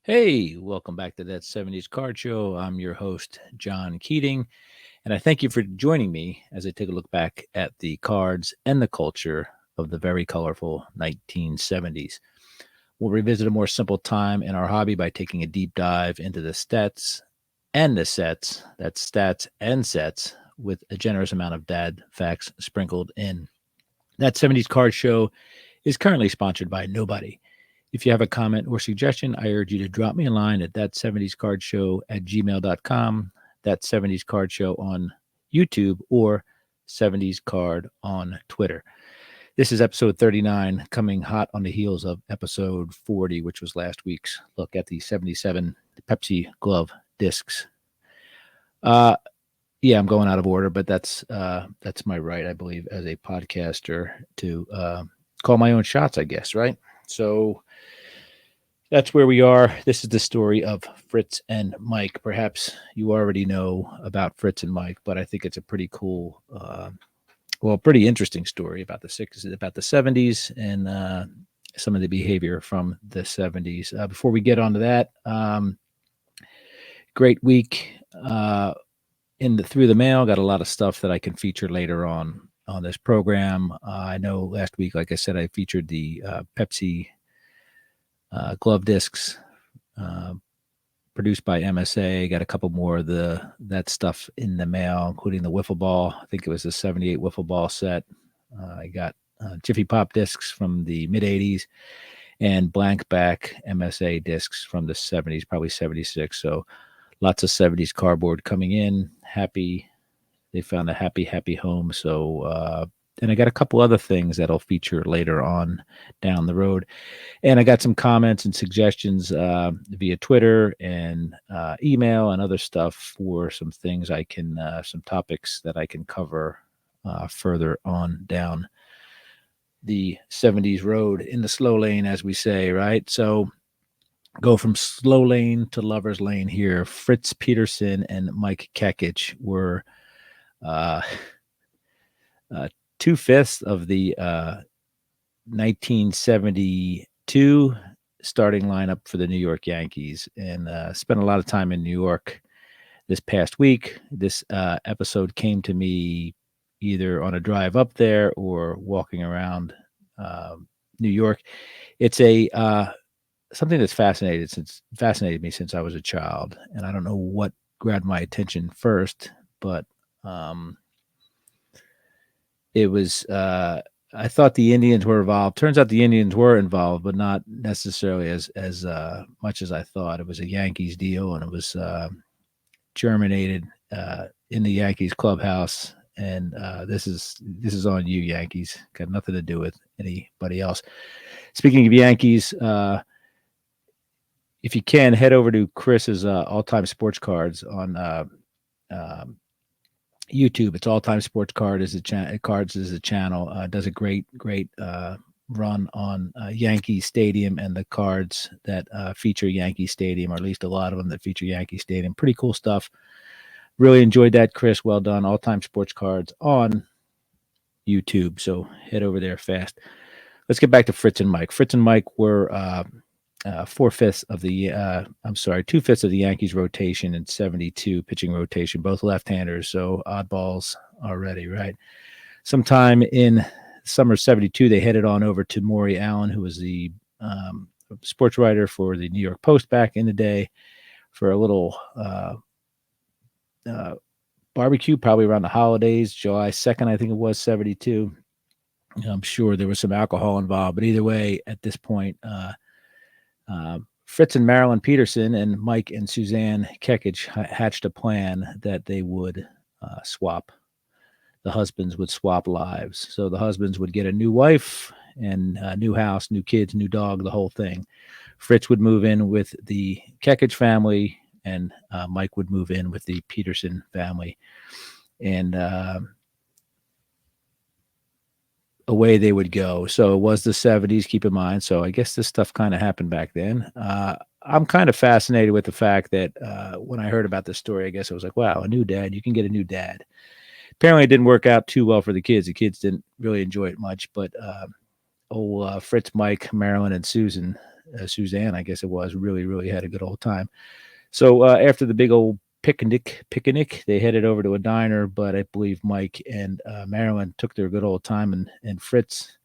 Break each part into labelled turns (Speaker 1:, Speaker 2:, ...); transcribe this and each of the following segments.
Speaker 1: Hey, welcome back to that 70s Card Show. I'm your host, John Keating, and I thank you for joining me as I take a look back at the cards and the culture of the very colorful 1970s. We'll revisit a more simple time in our hobby by taking a deep dive into the stats and the sets, that's stats and sets, with a generous amount of dad facts sprinkled in. That 70s Card Show is currently sponsored by nobody. If you have a comment or suggestion, I urge you to drop me a line at that70scardshow@gmail.com, that 70s Card Show on YouTube, or 70s Card on Twitter. This is episode 39, coming hot on the heels of episode 40, which was last week's look at the 77 Pepsi glove discs. Yeah, I'm going out of order, but that's my right, I believe, as a podcaster to call my own shots, I guess, right? So that's where we are. This is the story of Fritz and Mike. Perhaps you already know about Fritz and Mike, but I think it's a pretty cool, pretty interesting story about the 70s, and some of the behavior from the 70s. Before we get onto that, great week through the mail. Got a lot of stuff that I can feature later on this program. I know last week, like I said, I featured the Pepsi glove discs produced by MSA. Got a couple more of that stuff in the mail, including the wiffle ball. I think it was a 78 wiffle ball set. I got Jiffy Pop discs from the mid 80s and blank back MSA discs from the 70s, probably 76. So lots of 70s cardboard coming in. Happy. They found a happy home. So, and I got a couple other things that'll feature later on down the road. And I got some comments and suggestions via Twitter and email and other stuff for some things some topics that I can cover further on down the 70s road in the slow lane, as we say, right? So go from slow lane to lover's lane here. Fritz Peterson and Mike Kekich were 2/5 of the 1972 starting lineup for the New York Yankees, and spent a lot of time in New York this past week. This episode came to me either on a drive up there or walking around New York. It's something that's fascinated me since I was a child, and I don't know what grabbed my attention first, but it was I thought the Indians were involved. Turns out the Indians were involved, but not necessarily as much as I thought. It was a Yankees deal, and it was germinated in the Yankees clubhouse. And this is on you, Yankees. Got nothing to do with anybody else. Speaking of Yankees, if you can, head over to Chris's all-time sports cards on YouTube. It's All Time Sports Cards is a channel. Does a great run on Yankee Stadium and the cards that feature Yankee Stadium, or at least a lot of them that feature Yankee Stadium. Pretty cool stuff. Really enjoyed that, Chris. Well done. All Time Sports Cards on YouTube. So head over there fast. Let's get back to Fritz and Mike. Fritz and Mike were 2/5 of the Yankees rotation in 72 pitching rotation, both left-handers. So oddballs already, right? Sometime in summer 72, they headed on over to Maury Allen, who was the sports writer for the New York Post back in the day, for a little barbecue, probably around the holidays, July 2nd, I think it was, 72. I'm sure there was some alcohol involved, but either way, at this point, Fritz and Marilyn Peterson and Mike and Suzanne Kekich hatched a plan that they would swap. The husbands would swap lives. So the husbands would get a new wife and a new house, new kids, new dog, the whole thing. Fritz would move in with the Kekich family, and Mike would move in with the Peterson family. And away they would go. So it was the 70s, keep in mind. So I guess this stuff kind of happened back then. I'm kind of fascinated with the fact that when I heard about this story, I guess I was like, wow, a new dad, you can get a new dad. Apparently it didn't work out too well for the kids. The kids didn't really enjoy it much, but Fritz, Mike, Marilyn, and Susan Suzanne, I guess it was, really had a good old time. So after the big old picnic, they headed over to a diner, but I believe Mike and Marilyn took their good old time, and Fritz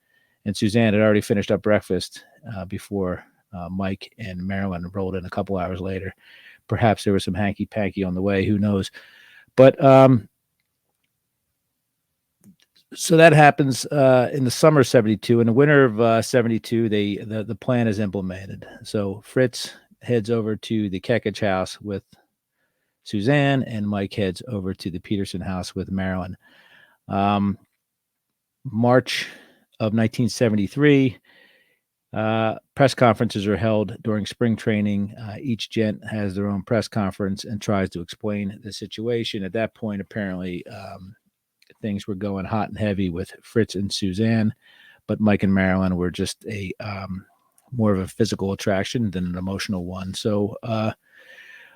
Speaker 1: and Suzanne had already finished up breakfast before Mike and Marilyn rolled in a couple hours later. Perhaps there was some hanky-panky on the way, who knows. But so that happens in the summer of 72. In the winter of 72, the plan is implemented. So Fritz heads over to the Kekich house with Suzanne, and Mike heads over to the Peterson house with Marilyn. March of 1973, press conferences are held during spring training. Each gent has their own press conference and tries to explain the situation. At that point, apparently, things were going hot and heavy with Fritz and Suzanne, but Mike and Marilyn were just a more of a physical attraction than an emotional one. So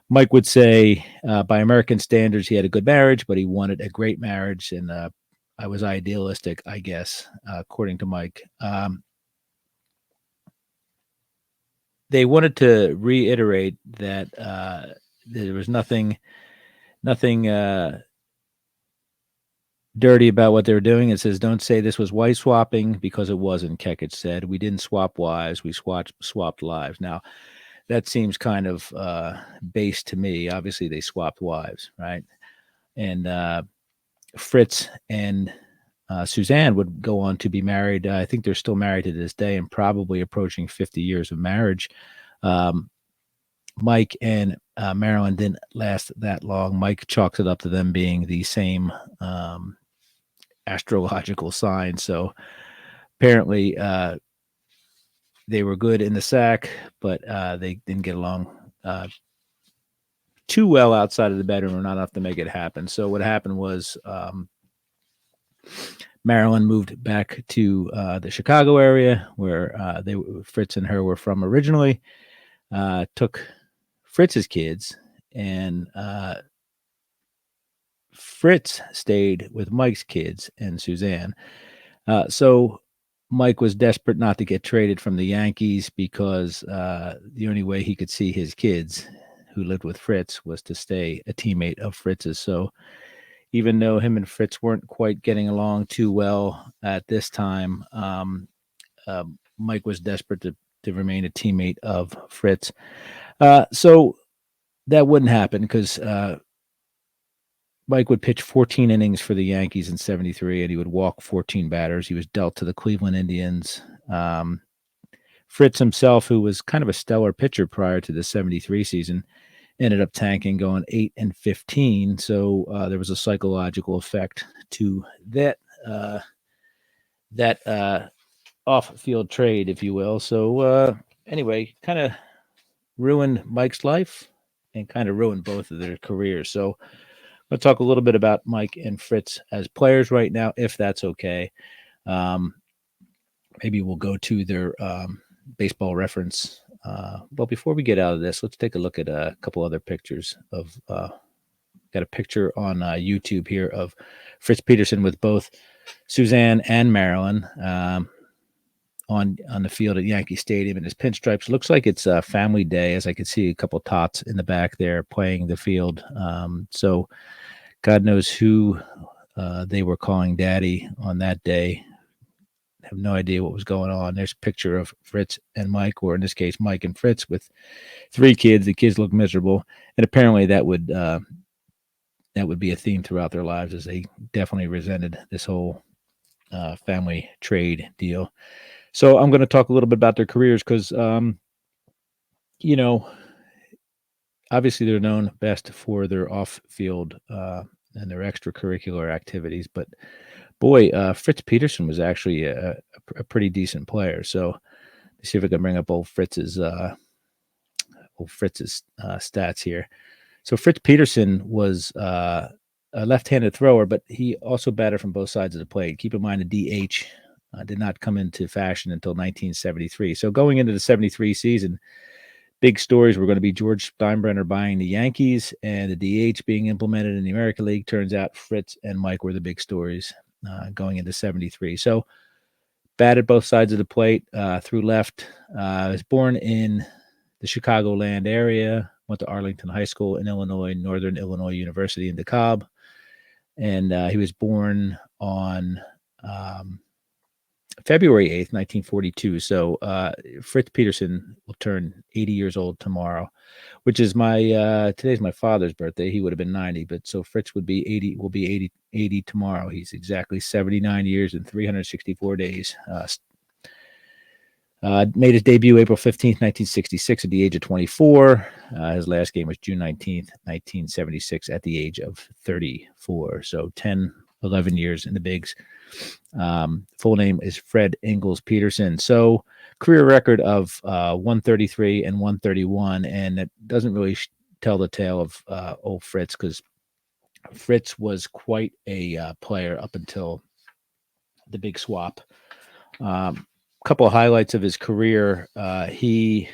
Speaker 1: Mike would say, by American standards, he had a good marriage, but he wanted a great marriage, and I was idealistic, I guess, according to Mike. They wanted to reiterate that there was nothing dirty about what they were doing. It says, don't say this was wife swapping, because it wasn't. Kekich said, we didn't swap wives, we swapped lives. Now, that seems kind of base to me. Obviously, they swapped wives, right? And Fritz and Suzanne would go on to be married. I think they're still married to this day and probably approaching 50 years of marriage. Mike and Marilyn didn't last that long. Mike chalks it up to them being the same astrological sign. So apparently they were good in the sack, but they didn't get along too well outside of the bedroom, or not enough to make it happen. So what happened was Marilyn moved back to the Chicago area where Fritz and her were from originally, took Fritz's kids, and Fritz stayed with Mike's kids and Suzanne. So Mike was desperate not to get traded from the Yankees, because the only way he could see his kids who lived with Fritz was to stay a teammate of Fritz's. So even though him and Fritz weren't quite getting along too well at this time, Mike was desperate to remain a teammate of Fritz. So that wouldn't happen, because Mike would pitch 14 innings for the Yankees in 73, and he would walk 14 batters. He was dealt to the Cleveland Indians. Fritz himself, who was kind of a stellar pitcher prior to the 73 season, ended up tanking, going 8-15. So there was a psychological effect to that off-field trade, if you will. So anyway, kind of ruined Mike's life and kind of ruined both of their careers. So I'll talk a little bit about Mike and Fritz as players right now, if that's okay. Maybe we'll go to their baseball reference. But before we get out of this, let's take a look at a couple other pictures of. Got a picture on YouTube here of Fritz Peterson with both Suzanne and Marilyn on the field at Yankee Stadium in his pinstripes. Looks like it's a family day, as I can see a couple tots in the back there playing the field. So God knows who they were calling daddy on that day. I have no idea what was going on. There's a picture of Fritz and Mike, or in this case, Mike and Fritz with 3 kids. The kids look miserable, and apparently that would be a theme throughout their lives, as they definitely resented this whole family trade deal. So I'm going to talk a little bit about their careers, because, obviously they're known best for their off-field and their extracurricular activities. But boy, Fritz Peterson was actually a pretty decent player. So let's see if I can bring up old Fritz's stats here. So Fritz Peterson was a left-handed thrower, but he also batted from both sides of the plate. Keep in mind, the DH did not come into fashion until 1973. So going into the 73 season, big stories were going to be George Steinbrenner buying the Yankees and the DH being implemented in the American League. Turns out Fritz and Mike were the big stories going into 73. So Batted both sides of the plate, threw left. Was born in the Chicagoland area, went to Arlington High School in Illinois, Northern Illinois University in DeKalb. And he was born on February 8th, 1942. So Fritz Peterson will turn 80 years old tomorrow, which is today's my father's birthday. He would have been 90, but so Fritz will be 80 tomorrow. He's exactly 79 years and 364 days. Made his debut April 15th, 1966 at the age of 24. His last game was June 19th, 1976 at the age of 34. So 11 years in the bigs. Full name is Fred Ingalls Peterson. So career record of 133 and 131. And it doesn't really tell the tale of old Fritz, because Fritz was quite a player up until the big swap. Couple of highlights of his career. He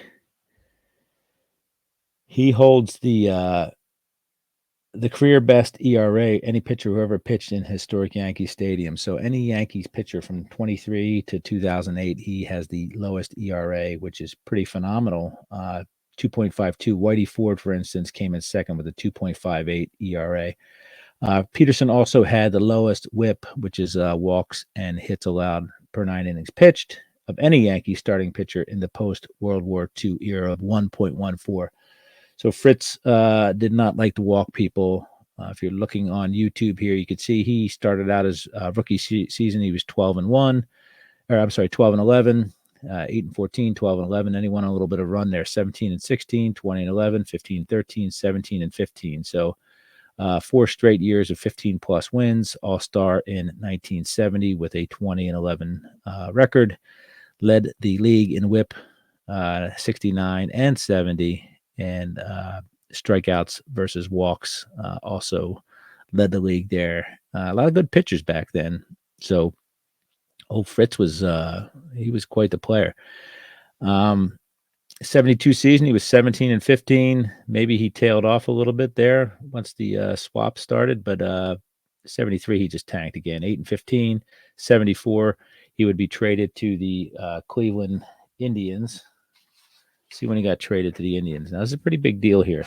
Speaker 1: holds the career best ERA any pitcher who ever pitched in historic Yankee Stadium. So any Yankees pitcher from 23 to 2008, he has the lowest ERA, which is pretty phenomenal. 2.52. Whitey Ford, for instance, came in second with a 2.58 ERA. Peterson also had the lowest WHIP, which is walks and hits allowed per 9 innings pitched, of any Yankee starting pitcher in the post-World War II era, of 1.14. So Fritz did not like to walk people. If you're looking on YouTube here, you can see he started out his rookie season. He was 12-11, 8-14, 12-11. Then he went on a little bit of run there, 17-16, 20-11, 15-13, 17-15. So 4 straight years of 15-plus wins. All-star in 1970 with a 20-11 record. Led the league in WHIP 69 and 70, and strikeouts versus walks also led the league there. A lot of good pitchers back then. So old Fritz was quite the player. 72 season, he was 17-15. Maybe he tailed off a little bit there once the swap started, but 73 he just tanked again. 8-15. 74 he would be traded to the Cleveland Indians. See when he got traded to the Indians. Now, this is a pretty big deal here.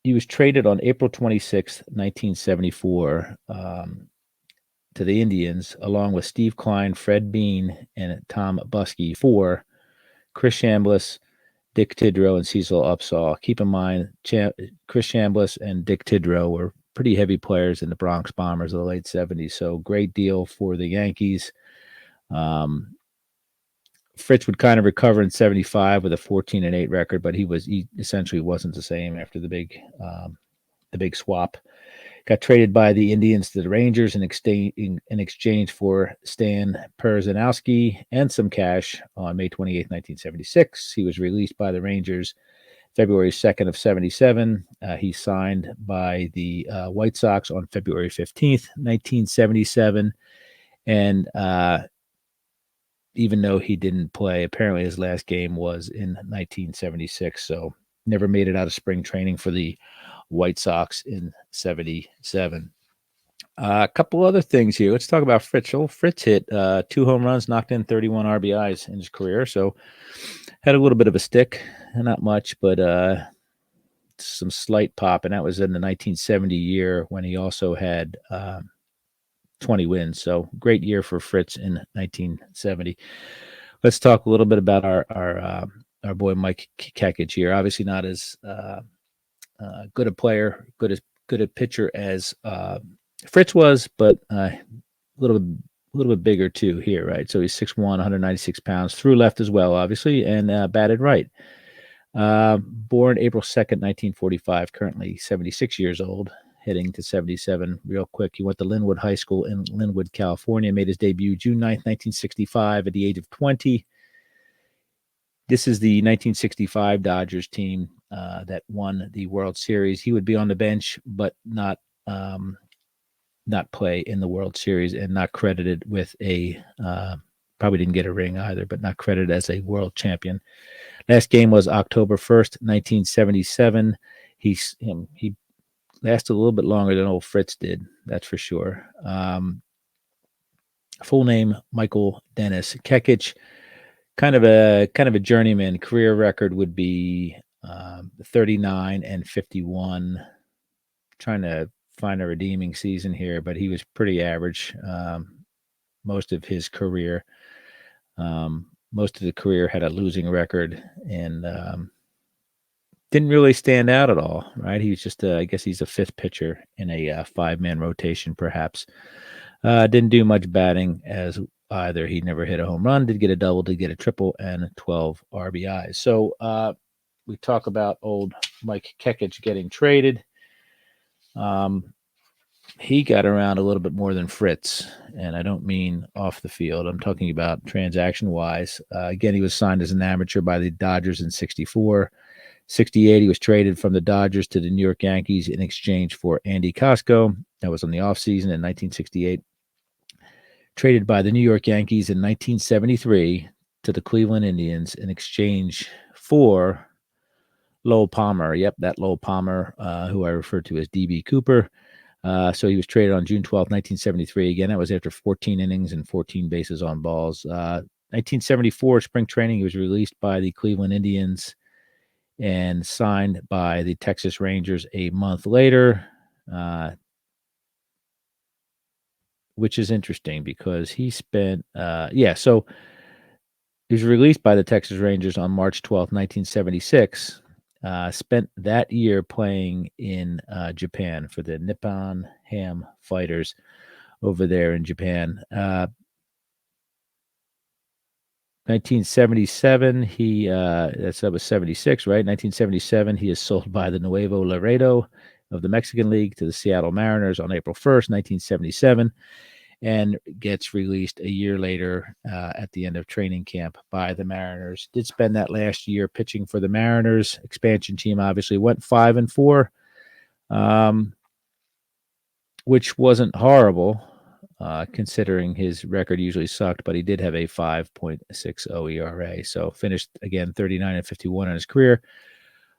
Speaker 1: He was traded on April 26th, 1974, to the Indians, along with Steve Klein, Fred Bean, and Tom Buskey for Chris Chambliss, Dick Tidrow, and Cecil Upshaw. Keep in mind, Chris Chambliss and Dick Tidrow were pretty heavy players in the Bronx Bombers of the late 70s, so great deal for the Yankees. Fritz would kind of recover in 75 with a 14-8 record, but he essentially wasn't the same after the big swap. Got traded by the Indians to the Rangers in exchange for Stan Perzanowski and some cash on May 28, 1976. He was released by the Rangers February 2nd of 77. He signed by the White Sox on February 15th, 1977. And even though he didn't play, apparently his last game was in 1976. So never made it out of spring training for the White Sox in 77. A couple other things here. Let's talk about Fritz. Old Fritz hit 2 home runs, knocked in 31 RBIs in his career. So had a little bit of a stick, not much, but some slight pop. And that was in the 1970 year when he also had 20 wins. So great year for Fritz in 1970. Let's talk a little bit about our boy Mike Kekich here. Obviously not as good a player, good a pitcher as Fritz was, but a little bit bigger too here, right? So he's 6'1", 196 pounds, threw left as well, obviously, and batted right. Born April 2nd, 1945, currently 76 years old, heading to 77 real quick. He went to Linwood High School in Linwood, California, made his debut June 9th, 1965 at the age of 20. This is the 1965 Dodgers team that won the World Series. He would be on the bench, but not play in the World Series, and not credited with probably didn't get a ring either, but not credited as a world champion. Last game was October 1st, 1977. He lasted a little bit longer than old Fritz did, that's for sure. Full name Michael Dennis Kekich. Kind of a journeyman. Career record would be 39 and 51. Trying to find a redeeming season here, but he was pretty average most of his career. Most of the career had a losing record and didn't really stand out at all, right? He was just, I guess he's a fifth pitcher in a five-man rotation, perhaps. Didn't do much batting as either. He never hit a home run, did get a double, did get a triple, and 12 RBIs. So we talk about old Mike Kekich getting traded. He got around a little bit more than Fritz, and I don't mean off the field. I'm talking about transaction-wise. Again, he was signed as an amateur by the Dodgers in 64. 68, he was traded from the Dodgers to the New York Yankees in exchange for Andy Cosco. That was on the offseason in 1968. Traded by the New York Yankees in 1973 to the Cleveland Indians in exchange for Lowell Palmer. Yep, that Lowell Palmer, who I refer to as D.B. Cooper. So he was traded on June 12, 1973. Again, that was after 14 innings and 14 bases on balls. 1974 spring training, he was released by the Cleveland Indians and signed by the Texas Rangers a month later, which is interesting because he spent, so he was released by the Texas Rangers on March 12th, 1976. Spent that year playing in Japan for the Nippon Ham Fighters over there in Japan. 1977, that was 76, right? 1977, he is sold by the Nuevo Laredo of the Mexican League to the Seattle Mariners on April 1st, 1977, and gets released a year later at the end of training camp by the Mariners. Did spend that last year pitching for the Mariners. Expansion team obviously went 5-4, which wasn't horrible. Considering his record usually sucked, but he did have a 5.60 ERA. So finished again 39 and 51 in his career,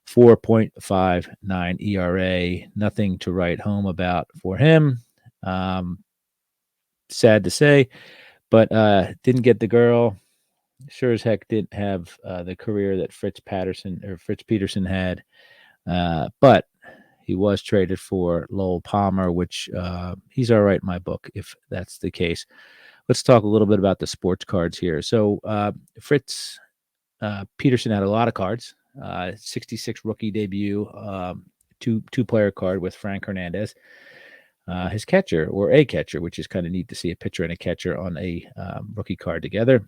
Speaker 1: 4.59 ERA. Nothing to write home about for him. Sad to say, but didn't get the girl. Sure as heck didn't have the career that Fritz Peterson had. But he was traded for Lowell Palmer, which he's all right in my book, if that's the case. Let's talk a little bit about the sports cards here. So Fritz Peterson had a lot of cards. 66 rookie debut, two-player card with Frank Hernandez. His catcher, or a catcher, which is kind of neat to see a pitcher and a catcher on a rookie card together.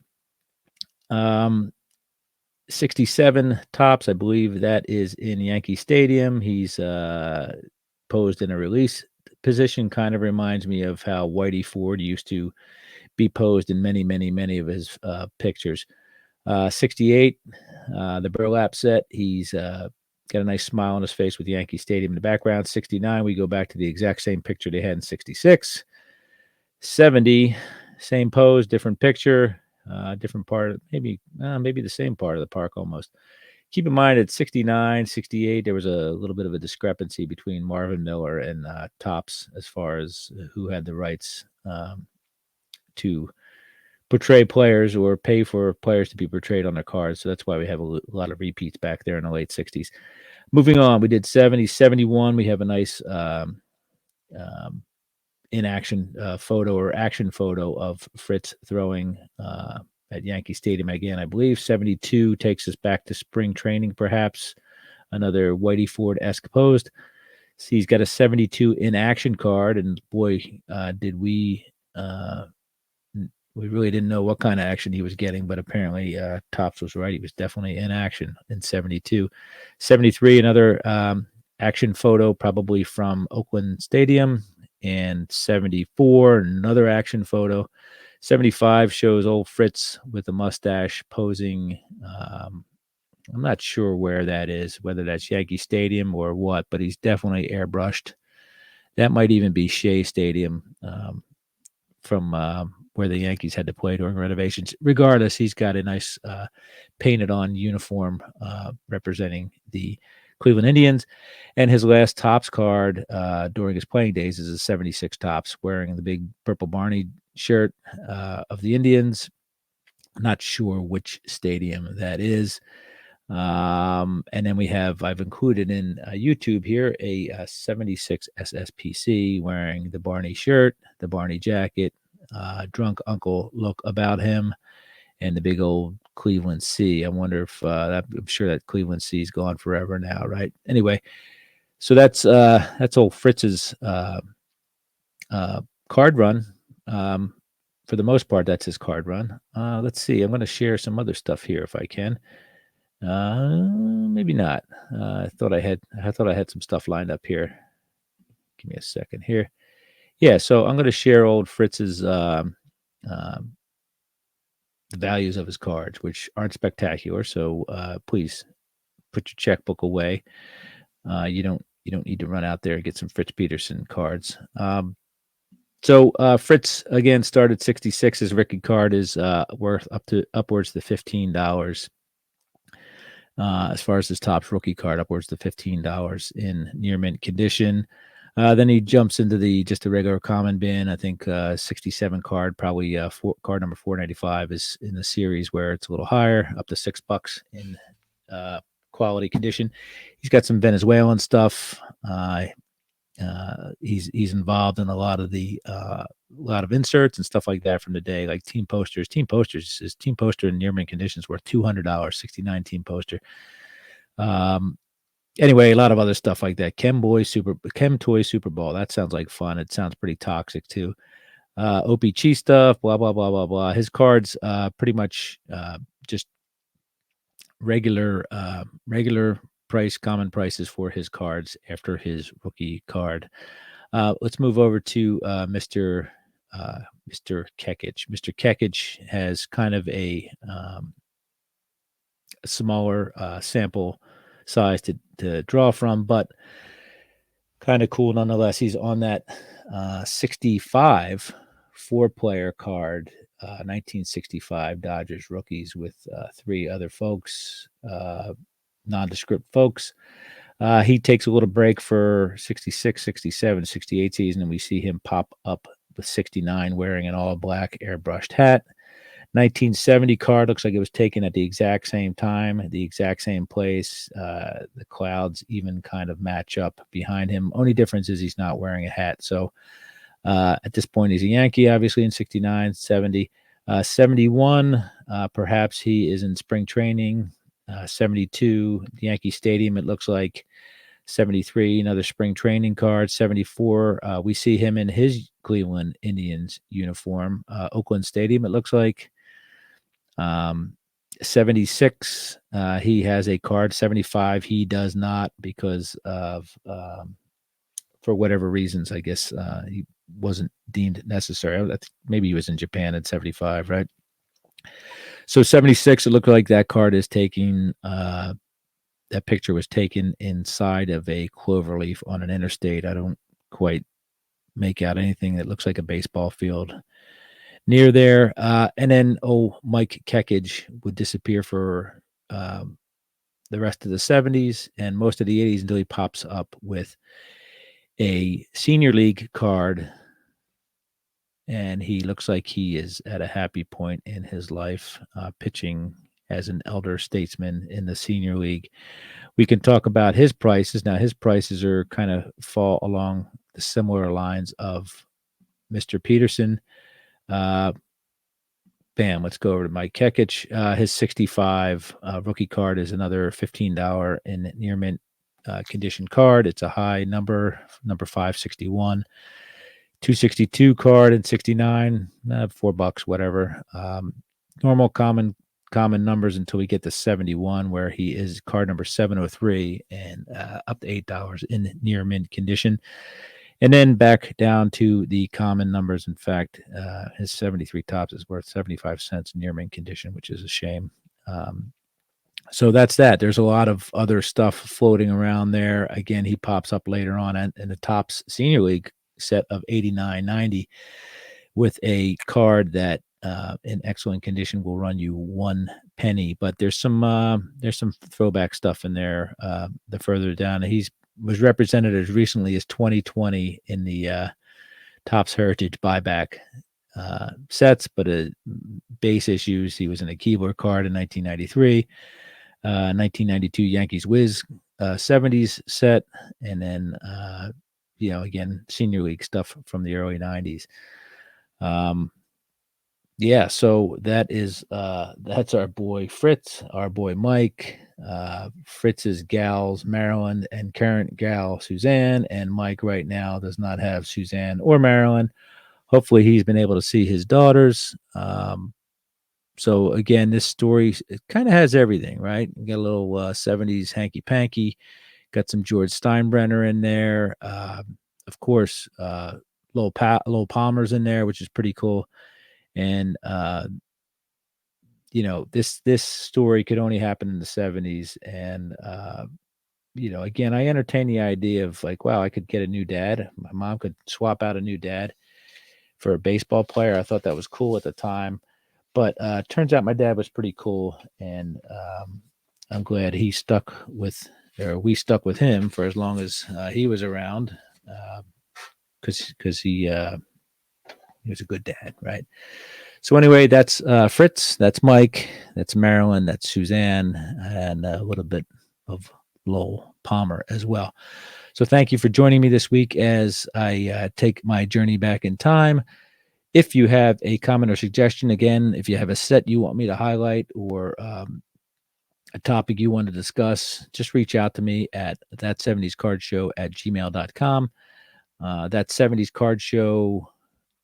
Speaker 1: 67 tops, I believe that is in Yankee Stadium. He's posed in a release position. Kind of reminds me of how Whitey Ford used to be posed in many, many, many of his pictures. 68, the burlap set. He's got a nice smile on his face with Yankee Stadium in the background. 69, we go back to the exact same picture they had in 66. 70, same pose, different picture. Different part, maybe the same part of the park almost. Keep in mind at 69, 68, there was a little bit of a discrepancy between Marvin Miller and Topps as far as who had the rights to portray players or pay for players to be portrayed on their cards. So that's why we have a lot of repeats back there in the late 60s. Moving on, we did 70, 71. We have a nice in-action photo or action photo of Fritz throwing at Yankee Stadium again, I believe. 72 takes us back to spring training, perhaps. Another Whitey Ford-esque pose. See, he's got a 72 in-action card, and boy, did we really didn't know what kind of action he was getting, but apparently Topps was right. He was definitely in action in 72. 73, another action photo, probably from Oakland Stadium. And 74, another action photo. 75 shows old Fritz with a mustache posing. I'm not sure where that is, whether that's Yankee Stadium or what, but he's definitely airbrushed. That might even be Shea Stadium from where the Yankees had to play during renovations. Regardless, he's got a nice painted-on uniform representing the Cleveland Indians, and his last Topps card during his playing days is a 76 Topps, wearing the big purple Barney shirt of the Indians. Not sure which stadium that is. And then I've included in YouTube here a 76 SSPC wearing the Barney shirt, the Barney jacket, drunk uncle look about him, and the big old Cleveland C. I wonder if I'm sure that Cleveland C is gone forever now, right? Anyway, so that's old Fritz's card run. For the most part, that's his card run. Let's see. I'm going to share some other stuff here if I can. Maybe not. I thought I had some stuff lined up here. Give me a second here. Yeah, so I'm going to share old Fritz's the values of his cards, which aren't spectacular. So please put your checkbook away. You don't need to run out there and get some Fritz Peterson cards. So Fritz again started 66. His rookie card is worth upwards to $15. As far as his Topps rookie card, upwards to $15 in near mint condition. Then he jumps into just a regular common bin. I think 67 card, probably card number 495 is in the series where it's a little higher, up to $6 in quality condition. He's got some Venezuelan stuff. He's involved in a lot of inserts and stuff like that from the day, like team posters. His team poster in near mint conditions worth $200. 69 team poster. Anyway, a lot of other stuff like that. Chem Toy Super Bowl. That sounds like fun. It sounds pretty toxic too. OPC stuff. Blah blah blah blah blah. His cards pretty much just regular price, common prices for his cards after his rookie card. Let's move over to Mr. Kekich. Mr. Kekich has kind of a smaller sample size to draw from, but kind of cool nonetheless. He's on that 65 4-player card, 1965 Dodgers rookies with 3 other folks, nondescript folks. He takes a little break for 66, 67, 68 season, and we see him pop up with 69 wearing an all black airbrushed hat. 1970 card looks like it was taken at the exact same time, at the exact same place. The clouds even kind of match up behind him. Only difference is he's not wearing a hat. So at this point, he's a Yankee, obviously, in 69, 70. 71, perhaps he is in spring training. 72, Yankee Stadium, it looks like. 73, another spring training card. 74, we see him in his Cleveland Indians uniform. Oakland Stadium, it looks like. 76, he has a card. 75, he does not because of, for whatever reasons, I guess he wasn't deemed necessary. Maybe he was in Japan at 75, right? So 76, it looked like that card is taking, that picture was taken inside of a clover leaf on an interstate. I don't quite make out anything that looks like a baseball field near there. And then, Mike Kekich would disappear for the rest of the 70s and most of the 80s until he pops up with a senior league card. And he looks like he is at a happy point in his life, pitching as an elder statesman in the senior league. We can talk about his prices. Now, his prices are kind of fall along the similar lines of Mr. Peterson. Bam, let's go over to Mike Kekich. His 65 rookie card is another $15 in near mint condition card. It's a high number 561. 262 card in 69, $4, whatever. Normal common numbers until we get to 71, where he is card number 703 and up to $8 in near mint condition. And then back down to the common numbers. In fact, his 73 Topps is worth 75 cents near mint condition, which is a shame. So that's that. There's a lot of other stuff floating around there. Again, he pops up later on in the Topps Senior League set of 89.90 with a card that in excellent condition will run you $1. But there's some throwback stuff in there. The further down, he was represented as recently as 2020 in the Topps Heritage buyback sets, but bass issues. He was in a keyboard card in 1993, 1992 Yankees Wiz 70s set, and then again, senior league stuff from the early 90s. Yeah, so that's our boy Fritz, our boy Mike, Fritz's gals Marilyn and current gal Suzanne, and Mike right now does not have Suzanne or Marilyn. Hopefully he's been able to see his daughters. So again, this story, it kind of has everything, right? You got a little 70s hanky panky, got some George Steinbrenner in there. Of course, Lowell Palmer's in there, which is pretty cool. And this story could only happen in the 70s. And again, I entertain the idea of like, wow, I could get a new dad. My mom could swap out a new dad for a baseball player. I thought that was cool at the time. But turns out my dad was pretty cool, and I'm glad we stuck with him for as long as he was around, because he was a good dad, right? So anyway, that's Fritz, that's Mike, that's Marilyn, that's Suzanne, and a little bit of Lowell Palmer as well. So thank you for joining me this week as I take my journey back in time. If you have a comment or suggestion, again, if you have a set you want me to highlight or a topic you want to discuss, just reach out to me at that70scardshow@gmail.com. That 70s Card Show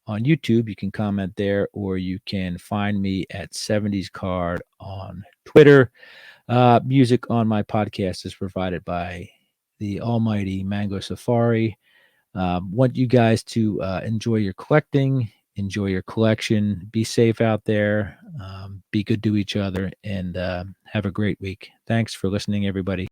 Speaker 1: on YouTube, you can comment there, or you can find me at 70s Card on Twitter. Music on my podcast is provided by the almighty Mango Safari. Want you guys to enjoy your collecting, enjoy your collection, be safe out there, be good to each other, and have a great week. Thanks for listening, everybody.